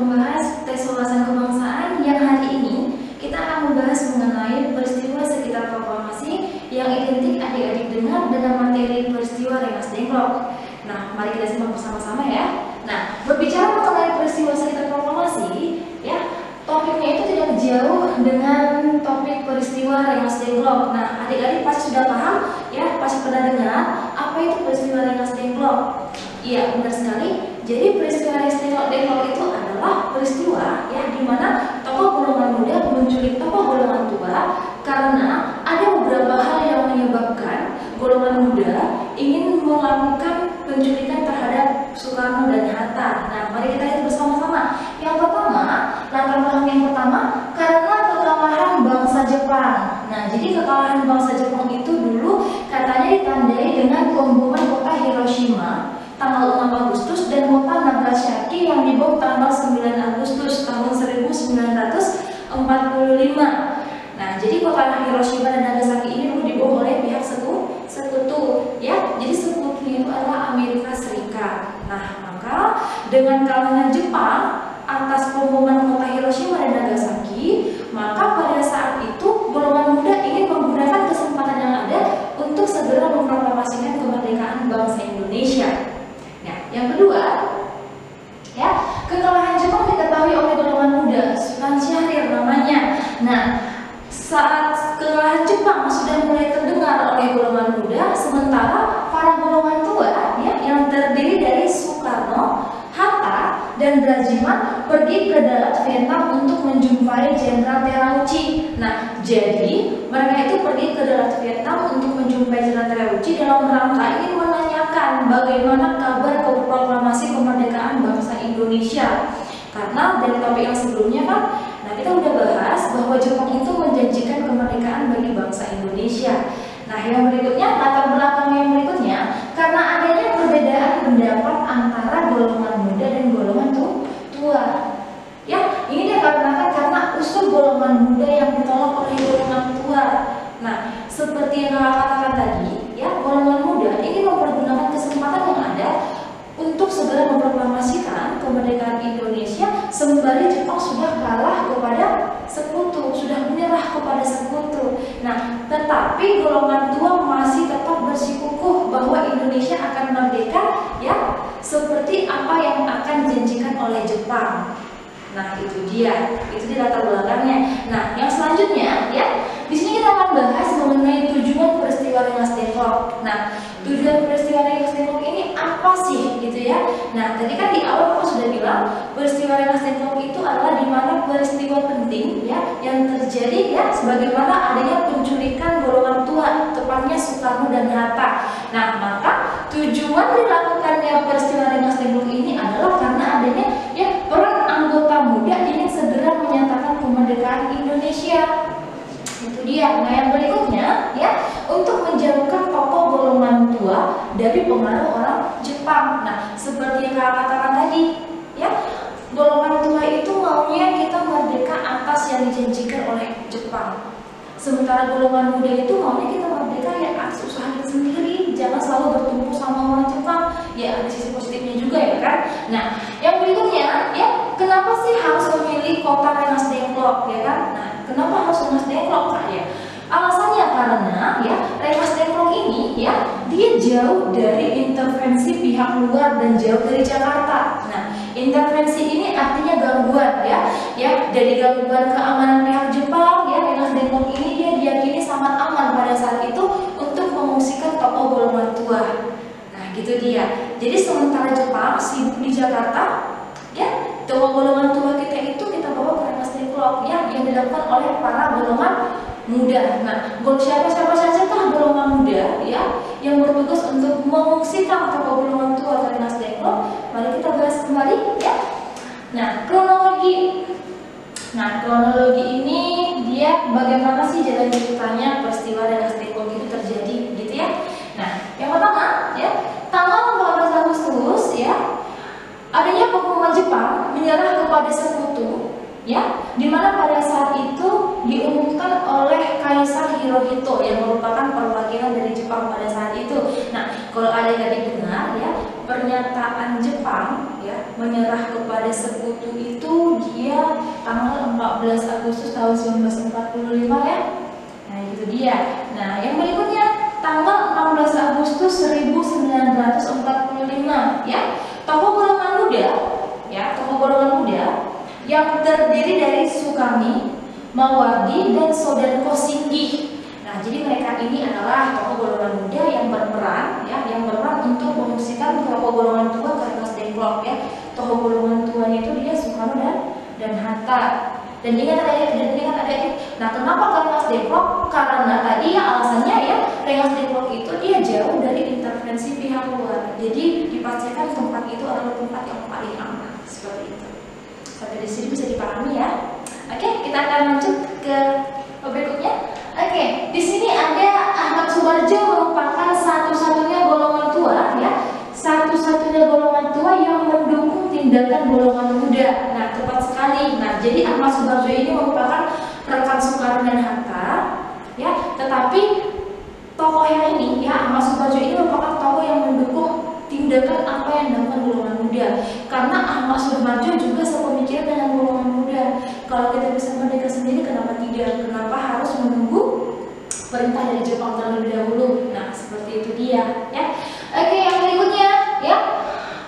membahas tes wawasan kebangsaan yang hari ini kita akan membahas mengenai peristiwa sekitar proklamasi yang identik adik-adik dengar dengan materi peristiwa Rengas Dengklok. Nah, mari kita simak bersama-sama ya. Nah, berbicara mengenai peristiwa sekitar proklamasi, ya, topiknya itu tidak jauh dengan topik peristiwa Rengas Dengklok. Nah, adik-adik pasti sudah paham, ya, pasti pernah dengar apa itu peristiwa Rengas Dengklok. Iya, benar sekali. Jadi peristiwa Rengas Dengklok itu adalah peristiwa ya di mana tokoh golongan muda menculik tokoh golongan tua karena ada beberapa hal yang menyebabkan golongan muda ingin melakukan penculikan terhadap Soekarno dan Hatta. Nah, mari kita lihat bersama-sama. Yang pertama, latar belakang yang pertama karena kekalahan bangsa Jepang. Nah, jadi kekalahan bangsa Jepang itu dulu katanya ditandai dengan pemboman kota Hiroshima tanggal 6 Agustus dan kota Nagasaki yang dibom tanggal 9 Agustus tahun 1945. Nah, jadi kota Hiroshima dan Nagasaki ini dulu dibom oleh pihak sekutu, ya. Jadi sekutunya itu adalah Amerika Serikat. Nah, maka dengan kalangan Jepang atas pemboman kota Hiroshima dan Nagasaki, maka pada saat itu golongan muda ingin menggunakan kesempatan yang ada untuk segera memproklamasikan kemerdekaan bangsa Indonesia. Nah, yang kedua, ya, kekalahan Jepang diketahui oleh golongan muda, Sultan Syahrir namanya. Nah, saat kekalahan Jepang sudah mulai terdengar oleh golongan muda, sementara para golongan tua, ya, yang terdiri dari Soekarno, Hatta, dan Brajiman pergi ke darat Vietnam untuk menjumpai Jenderal Terauchi. Nah, jadi mereka itu pergi ke darat Vietnam untuk menjumpai Jenderal Terauchi dalam rangka ingin menanyakan bagaimana kabar proklamasi kemerdekaan bangsa Indonesia. Karena dari topik yang sebelumnya kan, nah kita udah bahas bahwa Jepang itu menjanjikan kemerdekaan bagi bangsa Indonesia. Nah, yang berikutnya, latar belakang yang berikutnya, karena adanya perbedaan pendapat antara golongan muda dan golongan tua. Ya, ini dikarenakan karena usul golongan muda yang ditolak oleh golongan tua. Nah, seperti yang kakak katakan tadi, ya, golongan muda ingin mempergunakan kesempatan yang ada untuk segera memproklamasikan kemerdekaan Indonesia sembari Jepang sudah kalah kepada sekutu, sudah menyerah kepada sekutu. Nah, tetapi golongan tua masih tetap bersikukuh bahwa Indonesia akan merdeka, ya, seperti apa yang akan dijanjikan oleh Jepang. Nah, itu dia latar belakangnya. Nah, yang selanjutnya, ya, di sini kita akan bahas mengenai tujuan peristiwa Rengas Dengklok. Nah, tujuan peristiwa Rengas Dengklok ini apa sih, gitu ya? Nah, tadi kan di awal aku sudah bilang peristiwa Rengas Dengklok itu adalah di mana peristiwa penting, ya, yang terjadi, ya, sebagaimana adanya penculikan golongan tua, tepatnya Soekarno dan Hatta. Nah, maka tujuan dilakukannya peristiwa Rengas Dengklok ini adalah karena adanya, ya, peran anggota muda ingin segera menyatakan kemerdekaan Indonesia. Itu dia. Nah, yang berikutnya, ya, untuk menjauhkan tokoh golongan tua dari pengaruh orang Jepang. Nah, seperti yang kakak katakan tadi, ya, golongan tua itu maunya kita merdeka atas yang dijanjikan oleh Jepang. Sementara golongan muda itu maunya kita merdeka ya atas usaha kita sendiri, jangan selalu bertumpu sama orang Jepang. Ya, ada sisi positifnya juga, ya kan? Nah, yang berikutnya, ya, kenapa sih harus memilih kota Rengas Dengklok, ya kan? Nah, kenapa harus Rengas Dengklok, Kak, ya? Alasannya karena, ya, Rengas Dengklok ini, ya, dia jauh dari intervensi pihak luar dan jauh dari Jakarta. Nah, intervensi ini artinya gangguan, ya, dari gangguan keamanan pihak Jepang, ya, Rengas Dengklok ini dia diyakini sangat aman pada saat itu untuk mengungsikan tokoh golongan tua. Nah, gitu dia. Jadi sementara Jepang sibuk di Jakarta, ya, tokoh golongan tua kita itu kita bawa ke Rengas Dengklok, ya, yang dilakukan oleh para golongan muda. Nah, siapa saja kah golongan muda, ya, yang bertugas untuk mengungsikan tokoh golongan tua ke Rengas Dengklok? Mari kita bahas kembali, ya. Nah, kronologi. Nah, kronologi ini dia bagaimana sih jalan ceritanya peristiwa Rengas Dengklok itu terjadi, gitu ya. Nah, yang pertama, ya, tanggal 14 Agustus, ya, adanya pengumuman Jepang menyerah kepada sekutu, ya, dimana pada saat itu diumumkan oleh Kaisar Hirohito yang merupakan perwakilan dari Jepang pada saat itu. Nah, kalau adik-adik dengar, ya, pernyataan Jepang, ya, menyerah kepada sekutu itu dia tanggal 14 Agustus tahun 1945 ya. Nah itu dia. Nah yang berikutnya tanggal 16 Agustus 1945 ya. Tokoh golongan muda ya, tokoh golongan muda yang terdiri dari Sukarni, Mawardi, dan Soedarko Singgih. Nah, jadi mereka ini adalah tokoh golongan muda yang berperan ya, yang berperan untuk mengungsikan tokoh golongan tua ke Rengas Dengklok ya. Tokoh golongan tua itu dia Soekarno dan Hatta. Dan ingat adik-adik, nah kenapa ke Rengas Dengklok? Karena tadi ya alasannya ya, Rengas Dengklok itu dia jauh dari intervensi pihak luar. Jadi dipastikan tempat itu adalah tempat yang paling aman seperti itu. Sampai di sini bisa dipahami ya. Oke, kita akan lanjut ke berikutnya. Oke, di sini ada Ahmad Subarjo merupakan satu-satunya golongan tua ya, satu-satunya golongan tua yang mendukung tindakan golongan muda. Nah, tepat sekali. Nah, jadi Ahmad Subarjo ini merupakan rekan Soekarno dan Hatta ya, tetapi tokoh yang ini ya, Ahmad Subarjo ini merupakan tokoh yang mendukung tindakan apa yang dilakukan golongan muda. Karena Ahmad Subarjo juga sepemikiran dengan golongan muda. Kalau kita bisa merdeka sendiri, kenapa tidak? Kenapa harus menunggu perintah dari Jepang terlebih dahulu? Nah, seperti itu dia ya. Oke, yang berikutnya ya.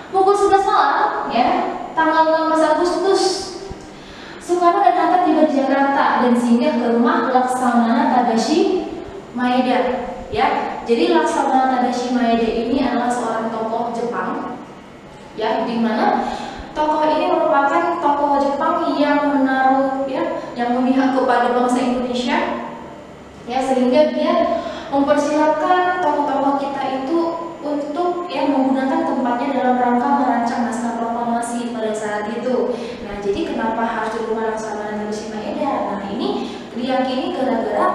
Pukul 11 malam ya, tanggal 16 Agustus Soekarno dan Hatta tiba di Jakarta dan singgah ke rumah Laksamana Tadashi Maeda ya. Jadi Laksamana Tadashi Maeda ini adalah seorang tokoh Jepang ya, di mana tokoh ini merupakan tokoh Jepang yang menaruh ya, yang memihak kepada bangsa Indonesia ya, sehingga dia mempersilahkan tokoh-tokoh kita itu untuk ya menggunakan tempatnya dalam rangka merancang naskah proklamasi pada saat itu. Nah, jadi kenapa harus di rumah Laksamana Tadashi Maeda? Nah, ini diyakini gara-gara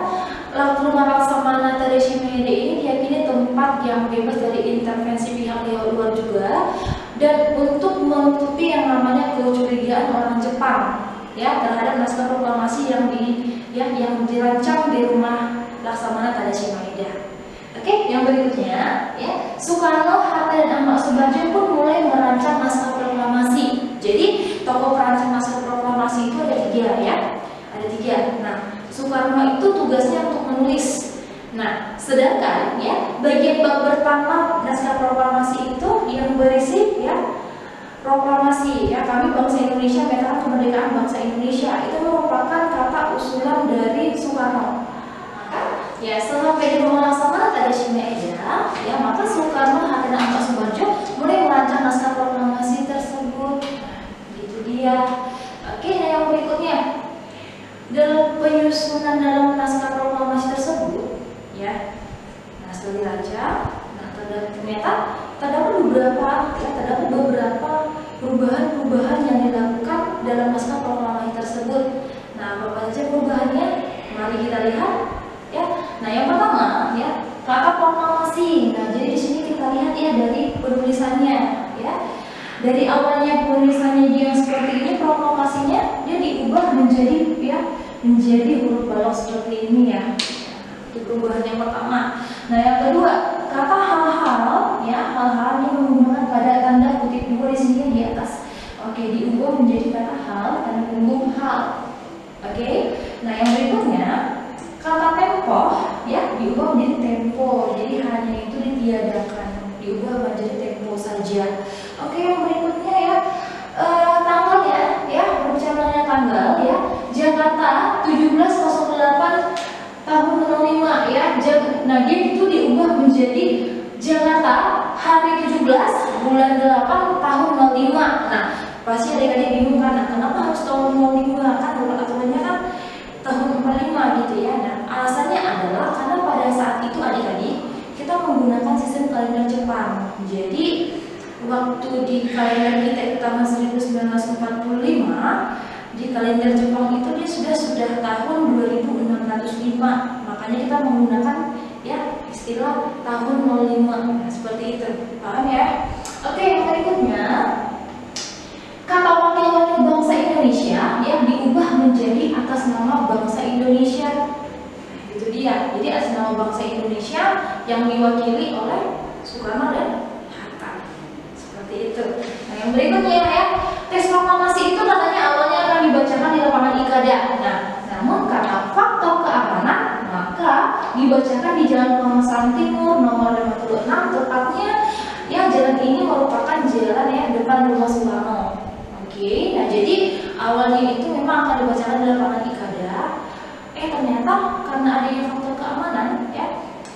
rumah Laksamana Tadashi Maeda ini diyakini tempat yang bebas dari intervensi pihak luar juga, dan untuk menutupi yang namanya kecurigaan orang Jepang ya terhadap naskah proklamasi yang dirancang di rumah Laksamana Tadashi Maeda. Oke, yang berikutnya ya, Soekarno, Hatta, dan Ahmad Subarjo pun mulai merancang naskah proklamasi. Jadi tokoh perancang naskah proklamasi itu ada 3 ya, ada 3. Nah, Soekarno itu tugasnya untuk menulis. Nah, sedangkan ya bagian bab pertama naskah proklamasi itu yang berisi ya proklamasi ya, kami bangsa Indonesia menyatakan kemerdekaan bangsa Indonesia, itu merupakan kata usulan dari Soekarno. Ya, setelah PDI Laksamana Tadashi Maeda ya, maka Soekarno, Hatta, dan Ahmad Subarjo mulai merancang naskah proklamasi tersebut. Nah, gitu dia. Oke, nah yang berikutnya dalam penyusunan dalam naskah proklamasi tersebut ya, nah setelah dibaca, nah ternyata terdapat beberapa perubahan-perubahan yang dilakukan dalam naskah proklamasi tersebut. Nah, apa saja perubahannya? Mari kita lihat ya. Nah, yang pertama ya, kata proklamasi. Nah, jadi di sini kita lihat ya dari penulisannya ya. Dari awalnya penulisannya dia seperti ini, proklamasinya dia diubah menjadi huruf balok seperti ini ya. Itu perubahan yang pertama. Nah, yang kedua, kata hal-hal ya, hal-hal yang menggunakan pada tanda kutip 2 di sini di atas. Oke, diubah menjadi kata hal, tanda punggung hal. Oke. Nah, yang berikutnya kata tempo ya diubah menjadi tempo. Jadi hanya itu ditiadakan, diubah menjadi tempo saja. Oke, yang berikutnya ya tanggalnya ya, berbicara tanggal ya, Jakarta 1708 tahun 05 ya. Nah, dia itu diubah menjadi Jakarta hari 17 bulan 8 tahun 05. Nah, pasti adik-adik bingung kan, kenapa harus tahun 05? Kan aturannya kan tahun 45 gitu ya. Nah, alasannya adalah karena pada saat itu adik-adik kita menggunakan sistem kalender Jepang. Jadi waktu di kalender kita itu tahun 1945, di kalender Jepang itu dia sudah tahun 2605. Makanya kita menggunakan ya istilah tahun 05. Nah, seperti itu. Paham ya? Oke, yang berikutnya kata wakil-wakil bangsa Indonesia ya diubah menjadi atas nama bangsa Indonesia. Nah, itu dia. Jadi atas nama bangsa Indonesia yang diwakili oleh Soekarno dan Hatta. Seperti itu. Nah, yang berikutnya ya, Ikada. Nah, namun karena faktor keamanan, maka dibacakan di Jalan Pemesanan Timur nomor 56, tepatnya yang jalan ini merupakan jalan ya depan rumah Soekarno. Oke, nah jadi awalnya itu memang akan dibacakan di lapangan Ikada. Ternyata karena adanya faktor keamanan ya,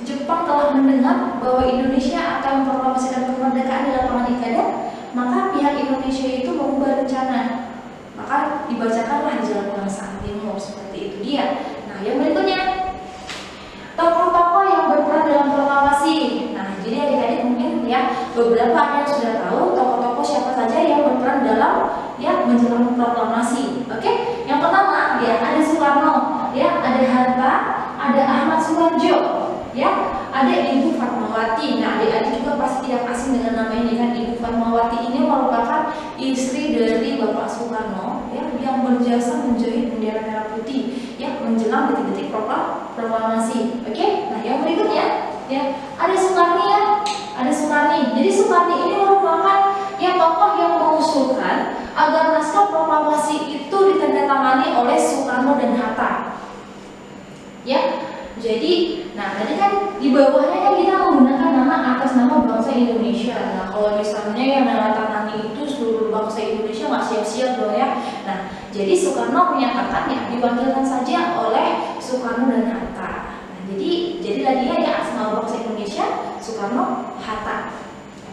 Jepang telah mendengar bahwa Indonesia akan memproklamasikan kemerdekaan di lapangan Ikada, maka pihak Indonesia itu mengubah rencana. Maka dibacakanlah di Jalan Pemesanan Timur, seperti itu dia. Nah, yang berikutnya, tokoh-tokoh yang berperan dalam proklamasi. Nah, jadi adik-adik mungkin ya beberapa yang sudah tahu tokoh-tokoh siapa saja yang berperan dalam ya menjelang proklamasi. Oke, yang pertama ya ada Soekarno, ya ada Hatta, ada Ahmad Suharjo, ya ada Ibu Fatmawati. Nah, adik-adik juga pasti tidak asing dengan nama ini kan. Ibu Fatmawati ini merupakan istri dari Bapak Soekarno ya, yang berjasa menjahit bendera merah putih ya menjelang detik-detik proklamasi. Oke, nah yang berikutnya ya ada Soekarni ya, ada Soekarni. Jadi Soekarni ini merupakan ya tokoh yang mengusulkan agar naskah proklamasi itu ditandatangani oleh Soekarno dan Hatta. Ya, jadi, nah tadi kan di bawahnya kan kita menggunakan nama atas nama bangsa Indonesia. Nah, kalau misalnya yang menandatangani itu seluruh bangsa Indonesia nggak siap-siap dong ya. Nah, jadi Soekarno menyatakan ya diwakilkan saja oleh Soekarno dan Hatta. Nah, jadilah dia ya atas nama bangsa Indonesia Soekarno Hatta.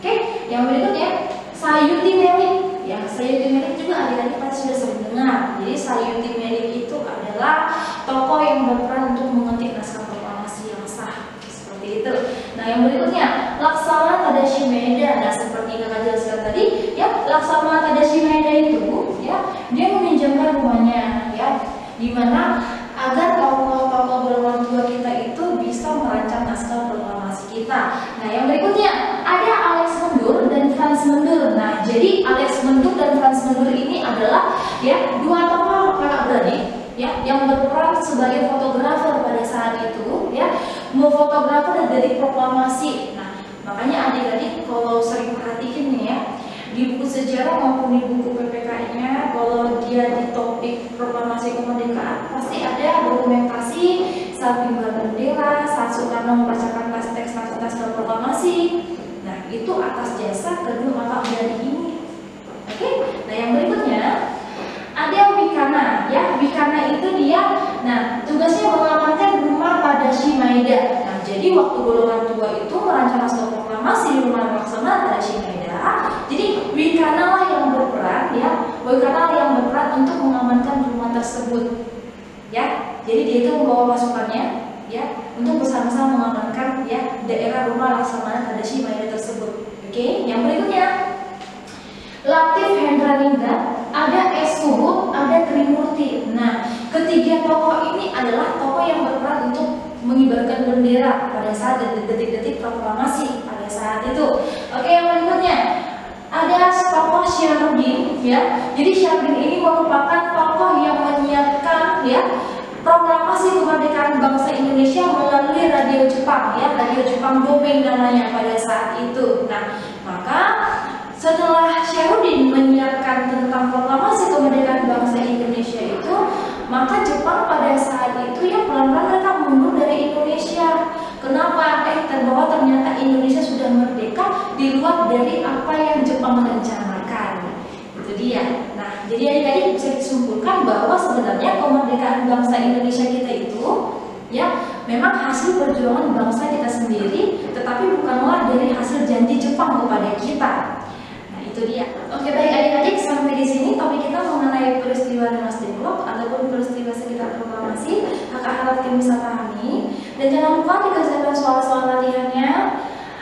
Oke, yang berikutnya Sayuti Melik. Ya, Sayuti Melik juga adik-adik pasti sudah sering dengar. Jadi Sayuti Melik itu adalah tokoh yang berperan untuk mengetik naskah proklamasi yang sah, seperti itu. Nah, yang berikutnya Laksamana Tadashi Maeda. Nah, seperti kakak jelaskan tadi, ya Laksamana Tadashi Maeda itu, ya dia meminjamkan rumahnya, ya, dimana agar tokoh-tokoh golongan tua kita itu bisa merancang naskah proklamasi kita. Nah, yang berikutnya ada Alex Mendur dan Franz Mendur. Nah, jadi Alex Mendur dan Franz Mendur ini adalah ya dua tokoh kakak beradik ya yang berperan sebagai fotografer pada saat itu ya, memfotografer dari proklamasi. Nah, makanya adik-adik kalau sering perhatikan nih ya di buku sejarah maupun di buku PPK-nya, kalau dia di topik proklamasi kemerdekaan pasti ada dokumentasi saat pengibaran bendera, saat Soekarno membacakan teks naskah proklamasi. Nah, itu atas jasa kedua kakak beradik ini. Oke, nah yang berikutnya ada Wikana, ya Wikana itu dia, nah tugasnya mengamankan rumah Tadashi Maeda. Nah, jadi waktu golongan tua itu merancang naskah proklamasi di rumah Laksamana Tadashi Maeda, jadi Wikana lah yang berperan, ya Wikana lah yang berperan untuk mengamankan rumah tersebut, ya. Jadi dia itu membawa pasukannya, ya, untuk bersama-sama mengamankan ya daerah rumah Laksamana Tadashi Maeda tersebut. Oke, yang berikutnya Latif Hendraningrat, ada S. Subud, ada Trimurti. Nah, ketiga tokoh ini adalah tokoh yang berperan untuk mengibarkan bendera pada saat detik-detik proklamasi pada saat itu. Oke, yang berikutnya ada tokoh Syahrudin, ya. Jadi Syahrudin ini merupakan tokoh yang menyiapkan ya proklamasi kemerdekaan bangsa Indonesia melalui radio Jepang, ya, radio Jepang Domeng namanya pada saat itu. Nah, maka setelah Syahrudin menyiapkan tentang proklamasi kemerdekaan bangsa Indonesia itu, maka Jepang pada saat itu ya pelan-pelan mereka mundur dari Indonesia. Kenapa? Bahwa ternyata Indonesia sudah merdeka di luar dari apa yang Jepang rencanakan. Itu dia. Nah, jadi adik-adik bisa disimpulkan bahwa sebenarnya kemerdekaan bangsa Indonesia kita itu ya memang hasil perjuangan bangsa kita sendiri, tetapi bukanlah dari hasil janji Jepang kepada kita. Itu dia. Oke, baik adik-adik, sampai di sini topik kita mengenai peristiwa Rengas Dengklok ataupun peristiwa sekitar proklamasi. Kakak harap kalian bisa pahami dan jangan lupa dikerjakan soal-soal latihannya.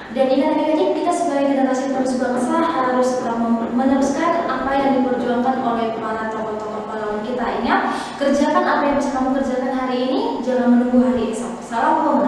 Dan ingat adik-adik, kita sebagai generasi terus bangsa harus meneruskan apa yang diperjuangkan oleh para tokoh-tokoh pahlawan kita. Ingat, kerjakan apa yang bisa kamu kerjakan hari ini, jangan menunggu hari esok. Salam